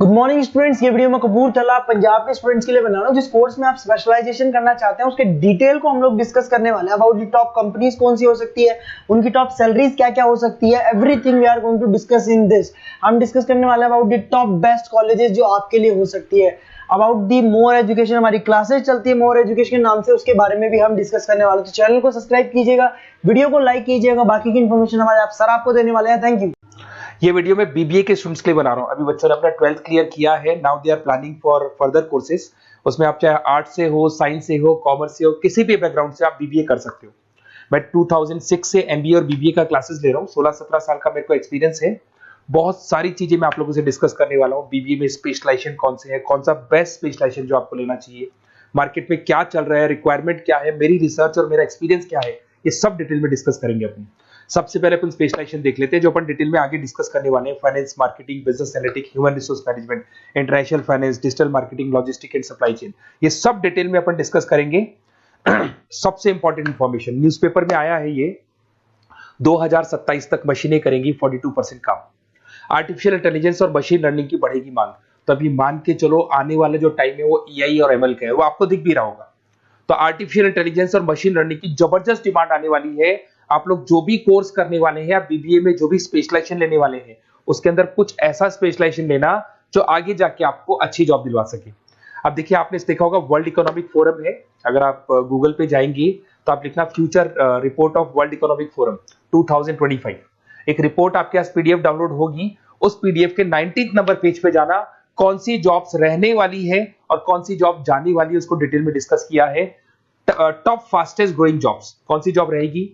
Good morning students, ये video मैं कपूरथला पंजाब के स्टूडेंट्स के लिए बना रहा हूँ। जिस कोर्स में आप स्पेशलाइजेशन करना चाहते हैं उसके डिटेल को हम लोग डिस्कस करने वाले हैं। अबाउट दी टॉप कंपनीज कौन सी हो सकती है, उनकी टॉप सैलरीज क्या क्या हो सकती है, everything we are going to discuss in this. हम डिस्कस करने वाले हैं about the top best colleges जो आपके लिए हो सकती है। अबाउट दी मोर एजुकेशन, हमारी क्लासेस चलती है मोर एजुकेशन के नाम से, उसके बारे में भी हम डिस्कस करने वाले हैं। तो चैनल को सब्सक्राइब कीजिएगा, वीडियो को लाइक कीजिएगा, बाकी की इन्फॉर्मेशन हमारे आप सर आपको देने वाले हैं। Thank you. ये वीडियो मैं बीबीए के स्टूडेंट्स के लिए बना रहा हूँ। अभी बच्चों ने अपना 12th क्लियर किया है, now they are planning for further courses. उसमें आप चाहे आर्ट से हो, साइंस से हो, कॉमर्स से हो, किसी भी बैकग्राउंड से आप बीबीए कर सकते हो। मैं 2006 से एमबीए और बीबीए का क्लासेस ले रहा हूँ। 16-17 साल का मेरे को एक्सपीरियंस है। बहुत सारी चीजें मैं आप लोगों से डिस्कस करने वाला हूँ। बीबीए में स्पेशलाइजेशन कौन से है, कौन सा बेस्ट स्पेशलाइजेशन जो आपको लेना चाहिए, मार्केट में क्या चल रहा है, रिक्वायरमेंट क्या है, मेरी रिसर्च और मेरा एक्सपीरियंस क्या है, ये सब डिटेल में डिस्कस करेंगे अपनी। सबसे पहले अपन स्पेशलाइजेशन देख लेते हैं जो अपन डिटेल में आगे डिस्कस करने वाले हैं। Finance, marketing, business analytics, human resource management, international finance, digital marketing, logistic and supply chain, ये सब डिटेल में अपन डिस्कस करेंगे। सबसे इंपॉर्टेंट इंफॉर्मेशन न्यूज़पेपर में आया है, ये 2027 तक मशीनें करेंगी 42% काम। आर्टिफिशियल इंटेलिजेंस और मशीन लर्निंग की बढ़ेगी मांग। तो अभी मान के चलो आने वाला जो टाइम है वो एआई और एमएल का है, वो आपको दिख भी रहा होगा। तो आर्टिफिशियल इंटेलिजेंस और मशीन लर्निंग की जबरदस्त डिमांड आने वाली है। आप लोग जो भी कोर्स करने वाले हैं, आप बीबीए में जो भी स्पेशलाइजेशन लेने वाले हैं, उसके अंदर कुछ ऐसा स्पेशलाइजेशन लेना जो आगे जाके आपको अच्छी जॉब दिलवा सके। अब देखिए, आपने देखा होगा वर्ल्ड इकोनॉमिक फोरम है। अगर आप गूगल पे जाएंगे तो आप लिखना future report of world economic forum 2025। एक रिपोर्ट आपके पास पीडीएफ डाउनलोड होगी। उस पीडीएफ के 19 नंबर पेज पे जाना, कौन सी जॉब्स रहने वाली है और कौन सी जॉब जाने वाली है, उसको डिटेल में डिस्कस किया है। टॉप फास्टेस्ट ग्रोइंग जॉब्स, कौन सी जॉब रहेगी,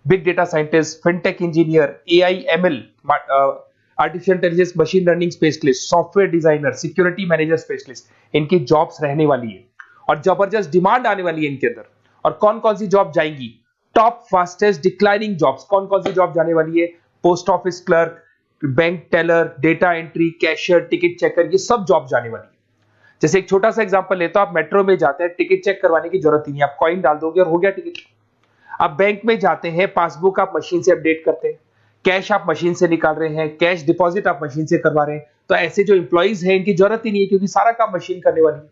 big data scientist, fintech engineer, AI ML, artificial intelligence, machine learning specialist, software designer, security manager specialist, इनकी जॉब्स रहने वाली है और जबरदस्त डिमांड आने वाली है इनके अंदर। और कौन कौन सी जॉब जाएंगी, टॉप फास्टेस्ट डिक्लाइनिंग जॉब्स, कौन कौन सी जॉब जाने वाली है, post office clerk, bank teller, data entry, cashier, ticket checker, ये सब जॉब जाने वाली है। जैसे एक छोटा सा एग्जांपल लेता हूं, आप मेट्रो में जाते हैं, टिकट चेक करवाने की जरूरत ही नहीं, आप कॉइन डाल दोगे और हो गया टिकट। आप बैंक में जाते हैं, पासबुक आप मशीन से अपडेट करते हैं, कैश आप मशीन से निकाल रहे हैं, कैश डिपॉजिट आप मशीन से करवा रहे हैं। तो ऐसे जो एम्प्लॉइज हैं इनकी जरूरत ही नहीं है, क्योंकि सारा काम मशीन करने वाली है।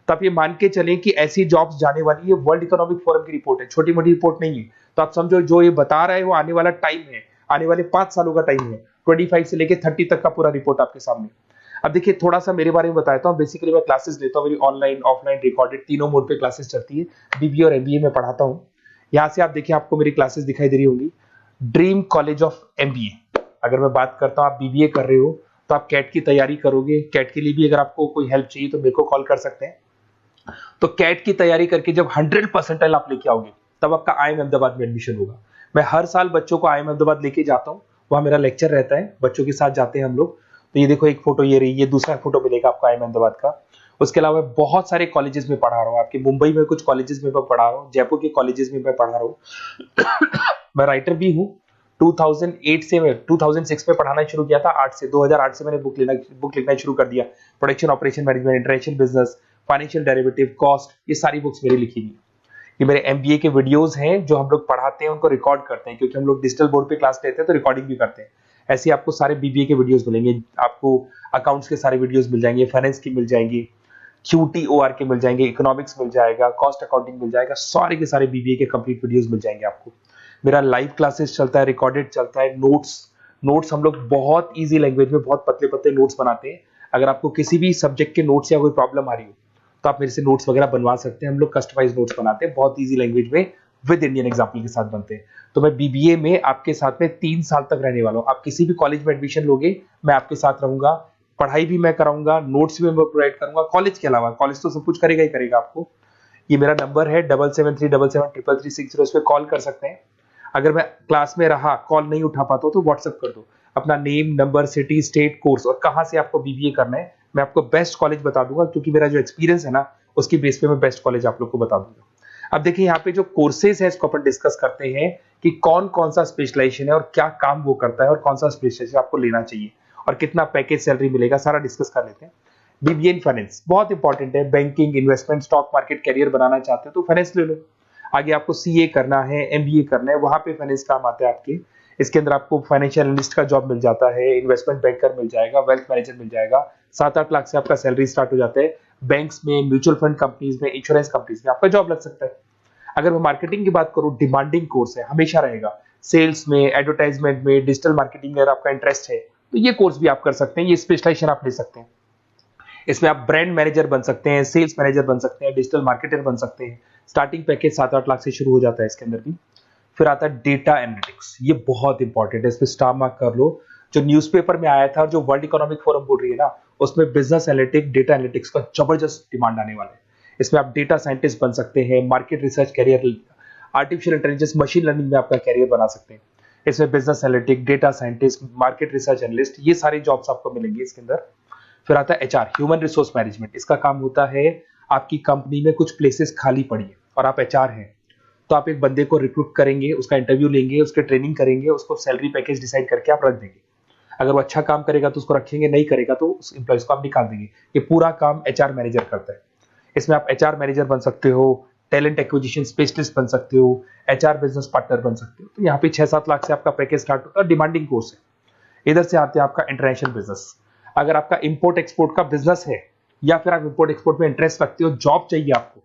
तो आप ये मान के चलें कि ऐसी जॉब्स जाने वाली है। वर्ल्ड इकोनॉमिक फोरम की रिपोर्ट है, छोटी मोटी रिपोर्ट नहीं है। तो आप समझो जो ये बता रहा है वो आने वाला टाइम है, आने वाले 5 सालों का टाइम है। 25 से लेके 30 तक का पूरा रिपोर्ट आपके सामने। अब देखिए, थोड़ा सा मेरे बारे में बताता हूँ। बेसिकली मैं क्लासेस लेता हूँ, मेरी ऑनलाइन, ऑफलाइन, रिकॉर्डेड, तीनों मोड पे क्लासेस चलती है। बीबीए और एमबीए में पढ़ाता हूँ। यहाँ से आप देखिए, आपको मेरी क्लासेस दिखाई दे रही होंगी। Dream college of MBA. अगर मैं बात करता हूँ, आप बीबीए कर रहे हो तो आप कैट की तैयारी करोगे। कैट के लिए भी अगर आपको कोई हेल्प चाहिए तो मेरे को कॉल कर सकते हैं। तो कैट की तैयारी करके जब 100% आप लेके आओगे तब आपका आईएम अहमदाबाद में एडमिशन होगा। मैं हर साल बच्चों को आईएम अहमदाबाद लेके जाता हूँ, वहां मेरा लेक्चर रहता है, बच्चों के साथ जाते हैं हम लोग। तो ये देखो, एक फोटो ये रही, ये दूसरा फोटो मिलेगा आपको आईएम अहमदाबाद का। उसके अलावा बहुत सारे कॉलेजेस में पढ़ा रहा हूँ। आपके मुंबई में कुछ कॉलेजेस में मैं पढ़ा रहा हूँ, जयपुर के कॉलेजेस में मैं पढ़ा रहा हूँ। मैं राइटर भी हूँ। 2008 से मैं 2006 में पढ़ाना शुरू किया था। 2008 से मैंने बुक लिखना शुरू कर दिया। Production operation management, international business, financial derivative, cost, ये सारी बुक्स मेरी लिखी हुई। ये मेरे एमबीए के वीडियोस हैं जो हम लोग पढ़ाते हैं, उनको रिकॉर्ड करते हैं, क्योंकि हम लोग डिजिटल बोर्ड पे क्लास लेते हैं तो रिकॉर्डिंग भी करते हैं। ऐसे आपको सारे बीबीए के वीडियोस मिलेंगे। आपको अकाउंट्स के सारे वीडियोस मिल जाएंगे, फाइनेंस की मिल जाएंगी, क्यूटीओआर के मिल जाएंगे, इकोनॉमिक्स मिल जाएगा, कॉस्ट अकाउंटिंग मिल जाएगा, सारे के सारे बीबीए के कंप्लीट वीडियोस मिल जाएंगे आपको। मेरा लाइव क्लासेस चलता है, रिकॉर्डेड चलता है, नोट्स हम लोग बहुत ईजी लैंग्वेज में बहुत पतले पतले नोट्स बनाते हैं। अगर आपको किसी भी सब्जेक्ट के नोट्स या कोई प्रॉब्लम आ रही हो तो आप मेरे से नोट्स वगैरह बनवा सकते हैं। हम लोग कस्टमाइज नोट्स बनाते हैं, बहुत इजी लैंग्वेज में, विद इंडियन एग्जाम्पल के साथ बनते हैं। तो मैं बीबीए में आपके साथ में 3 साल तक रहने वाला हूँ। आप किसी भी कॉलेज में एडमिशन लोगे, मैं आपके साथ रहूंगा, पढ़ाई भी मैं कराऊंगा, नोट्स भी मैं प्रोवाइड करूंगा। कॉलेज के अलावा, कॉलेज तो सब कुछ करेगा ही करेगा आपको। ये मेरा नंबर है 7737733360, इस पे कॉल कर सकते हैं। अगर मैं क्लास में रहा, कॉल नहीं उठा पाता तो व्हाट्सएप कर दो, अपना name, number, city, state, course और कहां से आपको बीबीए करना है, मैं आपको बेस्ट कॉलेज बता दूंगा, क्योंकि मेरा जो एक्सपीरियंस है ना, उसकी बेस पे मैं बेस्ट कॉलेज आप लोग को बता दूंगा। अब देखिए, यहाँ पे जो कोर्सेज है इसको अपन डिस्कस करते हैं कि कौन कौन सा स्पेशलाइजेशन है और क्या काम वो करता है और कौन सा स्पेशलाइजेशन आपको लेना चाहिए और कितना पैकेज सैलरी मिलेगा, सारा डिस्कस कर लेते हैं। बीबीए इन फाइनेंस बहुत इंपॉर्टेंट है। Banking, investment, stock market career बनाना चाहते हो तो फाइनेंस ले लो। आगे आपको सीए करना है, एमबीए करना है, वहां पे फाइनेंस काम आता है आपके। इसके अंदर आपको फाइनेंशियल एनालिस्ट का जॉब मिल जाता है, इन्वेस्टमेंट बैंकर मिल जाएगा, वेल्थ मैनेजर मिल जाएगा, 7-8 लाख से आपका सैलरी स्टार्ट हो जाता है। बैंक्स में, म्यूचुअल फंड कंपनीज में, इंश्योरेंस कंपनीज में आपका जॉब लग सकता है। अगर मैं मार्केटिंग की बात करूं, डिमांडिंग कोर्स है, हमेशा रहेगा। सेल्स में, एडवर्टाइजमेंट में, डिजिटल मार्केटिंग में अगर आपका इंटरेस्ट है तो ये कोर्स भी आप कर सकते हैं, ये स्पेशलाइजेशन आप ले सकते हैं। इसमें आप ब्रांड मैनेजर बन सकते हैं, सेल्स मैनेजर बन सकते हैं, डिजिटल मार्केटर बन सकते हैं। स्टार्टिंग पैकेज 7-8 लाख से शुरू हो जाता है इसके अंदर भी। फिर आता है डेटा एनालिटिक्स, ये बहुत इंपॉर्टेंट है, इस पर स्टार मार्क कर लो। जो न्यूज़पेपर में आया था और जो वर्ल्ड इकोनॉमिक फोरम बोल रही है ना, उसमें बिजनेस एनालिटिक, डेटा एनालिटिक्स का जबरदस्त डिमांड आने वाला है। इसमें आप डेटा साइंटिस्ट बन सकते हैं, market research career, artificial intelligence, machine learning में आपका कैरियर बना सकते हैं। इसमें business analytic, data scientist, market research analyst, ये सारे जॉब्स आपको मिलेंगे इसके अंदर। फिर आता है एचआर, ह्यूमन रिसोर्स मैनेजमेंट। इसका काम होता है, आपकी कंपनी में कुछ प्लेसेस खाली पड़ी है और आप एचआर हैं, तो आप एक बंदे को रिक्रूट करेंगे, उसका इंटरव्यू लेंगे, उसके ट्रेनिंग करेंगे, उसको सैलरी पैकेज डिसाइड करके आप रख देंगे। अगर वो अच्छा काम करेगा तो उसको रखेंगे, नहीं करेगा तो उस एम्प्लॉइज को आप निकाल देंगे। ये पूरा काम एचआर मैनेजर करता है। इसमें आप एचआर मैनेजर बन सकते हो, टैलेंट एक्विजिशन स्पेशलिस्ट बन सकते हो, एचआर बिजनेस पार्टनर बन सकते हो। तो यहाँ पे 6-7 लाख से आपका पैकेज स्टार्ट होता है, डिमांडिंग कोर्स है। इधर से आते हैं आपका इंटरनेशनल बिजनेस। अगर आपका इंपोर्ट एक्सपोर्ट का बिजनेस है या फिर आप इंपोर्ट एक्सपोर्ट में इंटरेस्ट रखते हो, जॉब चाहिए आपको,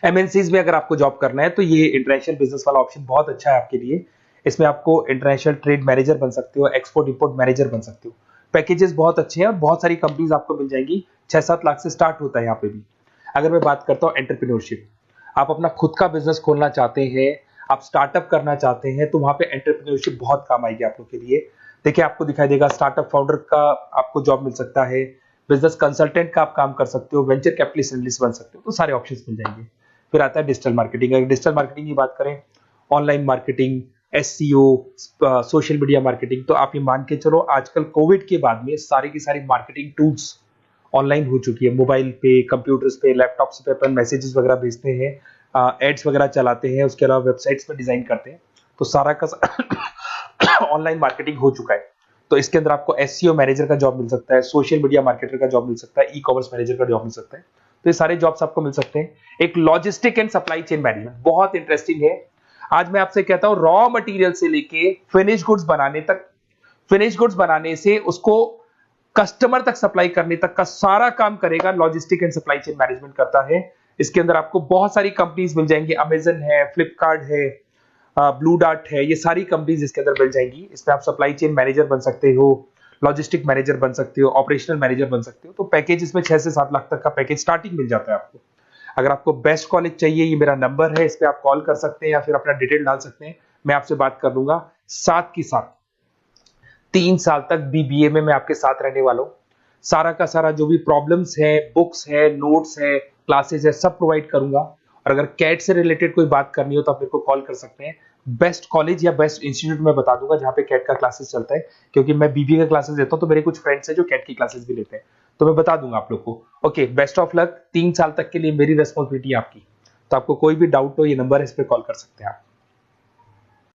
एमएनसीज में अगर आपको जॉब करना है, तो ये इंटरनेशनल बिजनेस वाला ऑप्शन बहुत अच्छा है आपके लिए। इसमें आपको इंटरनेशनल ट्रेड मैनेजर बन सकते हो, एक्सपोर्ट इंपोर्ट मैनेजर बन सकते हो। पैकेजेस बहुत अच्छे हैं और बहुत सारी कंपनीज आपको मिल जाएंगी। 6-7 लाख से स्टार्ट होता है यहाँ पे भी। अगर मैं बात करता हूँ एंटरप्रेन्योरशिप, आप अपना खुद का बिजनेस खोलना चाहते हैं, आप स्टार्टअप करना चाहते हैं, तो वहां पे एंटरप्रेन्योरशिप बहुत काम आएगी आप लोग के लिए। देखिए, आपको दिखाई देगा स्टार्टअप फाउंडर का आपको जॉब मिल सकता है, बिजनेस कंसल्टेंट का आप काम कर सकते हो, वेंचर कैपिटलिस्ट एनालिस्ट बन सकते हो, तो सारे ऑप्शंस मिल जाएंगे। फिर आता है डिजिटल मार्केटिंग। अगर डिजिटल मार्केटिंग की बात करें, online marketing, SEO, social media marketing, तो आप ये मान के चलो आजकल कोविड के बाद में सारी की सारी मार्केटिंग टूल्स ऑनलाइन हो चुकी है। मोबाइल पे, कंप्यूटर्स पे, लैपटॉप्स पे अपन मैसेजेस वगैरह भेजते हैं, एड्स वगैरह चलाते हैं, उसके अलावा वेबसाइट्स पे डिजाइन करते हैं, तो सारा का ऑनलाइन मार्केटिंग हो चुका है। तो इसके अंदर आपको एसईओ मैनेजर का जॉब मिल सकता है, सोशल मीडिया मार्केटर का जॉब मिल सकता है, ई कॉमर्स मैनेजर का जॉब मिल सकता है। तो ये सारे जॉब्स आपको मिल सकते हैं। एक logistic and supply chain management बहुत इंटरेस्टिंग है। आज मैं आपसे कहता हूं, रॉ मटेरियल से लेके फिनिश गुड्स बनाने तक, फिनिश गुड्स बनाने से उसको कस्टमर तक सप्लाई करने तक का सारा काम करेगा logistic and supply chain management करता है। इसके अंदर आपको बहुत सारी कंपनीज मिल जाएंगी, अमेजन है, फ्लिपकार्ट है, ब्लू डार्ट है, ये सारी कंपनीज इसके अंदर मिल जाएंगी। इसमें आप सप्लाई चेन मैनेजर बन सकते हो, लॉजिस्टिक मैनेजर बन सकते हो, ऑपरेशनल मैनेजर बन सकते हो। तो पैकेज इसमें 6 से 7 लाख तक का पैकेज स्टार्टिंग मिल जाता है आपको। अगर आपको बेस्ट कॉलेज चाहिए, ये मेरा नंबर है, इस पे आप कॉल कर सकते हैं या फिर अपना डिटेल डाल सकते हैं, मैं आपसे बात कर लूंगा। साथ की साथ 3 साल तक बीबीए में मैं आपके साथ रहने वाला हूं। सारा का सारा जो भी प्रॉब्लम्स है, बुक्स है, नोट्स है, क्लासेस है, सब प्रोवाइड करूंगा। और अगर कैट से रिलेटेड कोई बात करनी हो तो आप मेरे को कॉल कर सकते हैं। बेस्ट कॉलेज या बेस्ट इंस्टीट्यूट में बता दूंगा जहां पे कैट का क्लासेस चलता है, क्योंकि मैं बीबीए का क्लासेस देता हूं, तो मेरे कुछ फ्रेंड्स हैं जो कैट की क्लासेस भी लेते हैं, तो मैं बता दूंगा आप लोग को। Okay, best of luck. 3 साल तक के लिए मेरी रेस्पॉन्सिबिलिटी आपकी। तो आपको कोई भी डाउट हो, ये नंबर है, इस पे कॉल कर सकते हैं आप।